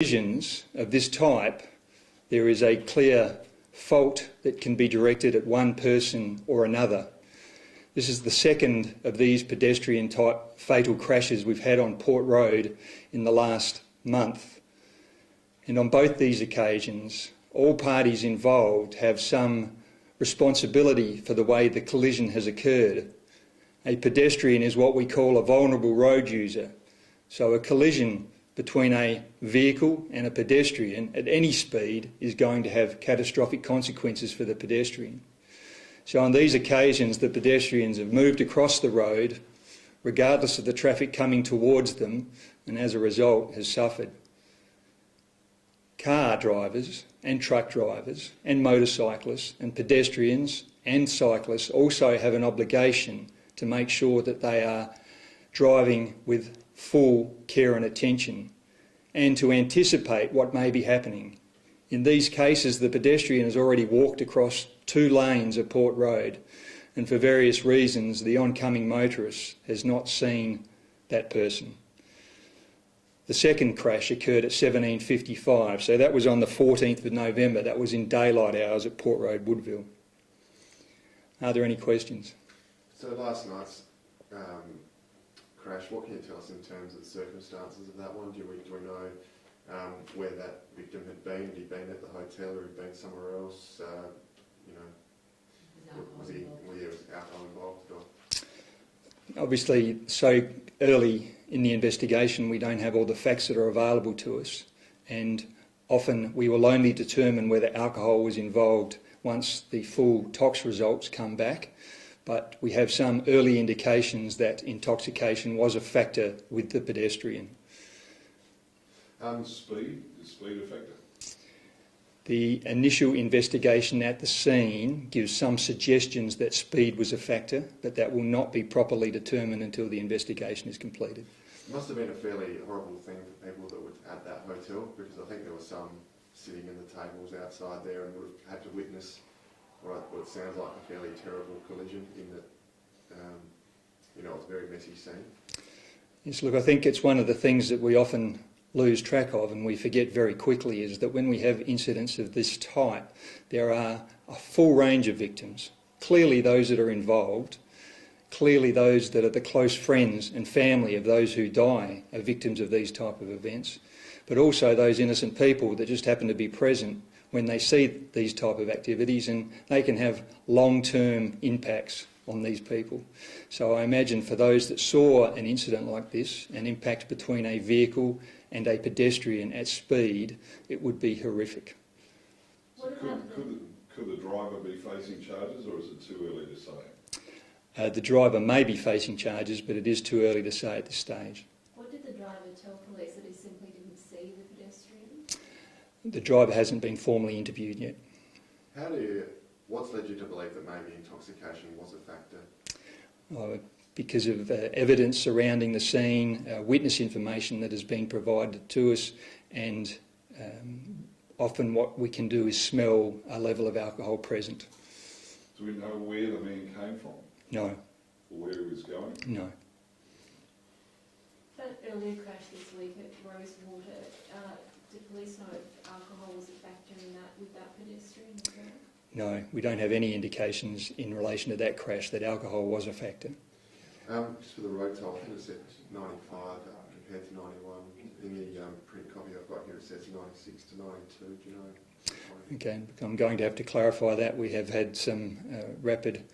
Collisions of this type, there is a clear fault that can be directed at one person or another. This is the second of these pedestrian-type fatal crashes we've had on Port Road in the last month. And on both these occasions, all parties involved have some responsibility for the way the collision has occurred. A pedestrian is what we call a vulnerable road user, so a collision between a vehicle and a pedestrian at any speed is going to have catastrophic consequences for the pedestrian. So on these occasions, the pedestrians have moved across the road regardless of the traffic coming towards them, and as a result has suffered. Car drivers and truck drivers and motorcyclists and pedestrians and cyclists also have an obligation to make sure that they are driving with full care and attention, and to anticipate what may be happening. In these cases, the pedestrian has already walked across 2 lanes of Port Road, and for various reasons the oncoming motorist has not seen that person. The second crash occurred at 17:55, so that was on the 14th of November. That was in daylight hours at Port Road, Woodville. Are there any questions? So last night's crash, what can you tell us in terms of the circumstances of that one? Do we know where that victim had been? Had he been at the hotel or had he been somewhere else? Was alcohol involved? Or? Obviously, so early in the investigation we don't have all the facts that are available to us, and often we will only determine whether alcohol was involved once the full tox results come back. But we have some early indications that intoxication was a factor with the pedestrian. Speed? Is speed a factor? The initial investigation at the scene gives some suggestions that speed was a factor, but that will not be properly determined until the investigation is completed. It must have been a fairly horrible thing for people that were at that hotel, because I think there were some sitting in the tables outside there and would have had to witness what sounds like a fairly terrible collision in that, it's a very messy scene. Yes, look, I think it's one of the things that we often lose track of and we forget very quickly, is that when we have incidents of this type, there are a full range of victims. Clearly those that are involved, clearly those that are the close friends and family of those who die are victims of these type of events, but also those innocent people that just happen to be present when they see these type of activities, and they can have long-term impacts on these people. So I imagine for those that saw an incident like this, an impact between a vehicle and a pedestrian at speed, it would be horrific. So could the driver be facing charges, or is it too early to say? The driver may be facing charges, but it is too early to say at this stage. What did the driver tell police, that he simply didn't see the pedestrian? The driver hasn't been formally interviewed yet. What's led you to believe that maybe intoxication was a factor? Because of evidence surrounding the scene, witness information that has been provided to us, and often what we can do is smell a level of alcohol present. Do we know where the man came from? No. Or where he was going? No. That earlier crash this week at Rosewater, did police know if alcohol was a factor in that, with that pedestrian as well? No, we don't have any indications in relation to that crash that alcohol was a factor. Just for the road toll, I think it said 95 compared to 91. In the print copy I've got here it says 96 to 92, do you know? Okay, I'm going to have to clarify that. We have had some rapid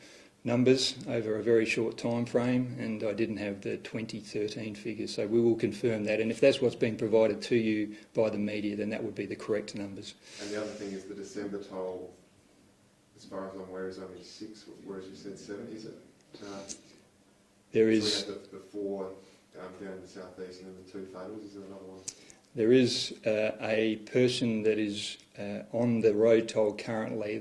numbers over a very short time frame, and I didn't have the 2013 figures, so we will confirm that, and if that's what's been provided to you by the media, then that would be the correct numbers. And the other thing is the December toll, as far as I'm aware, is only 6, whereas you said 7, is it? There so is... we had the 4 down in the southeast and then the 2 fatals. Is there another one? There is a person that is on the road toll currently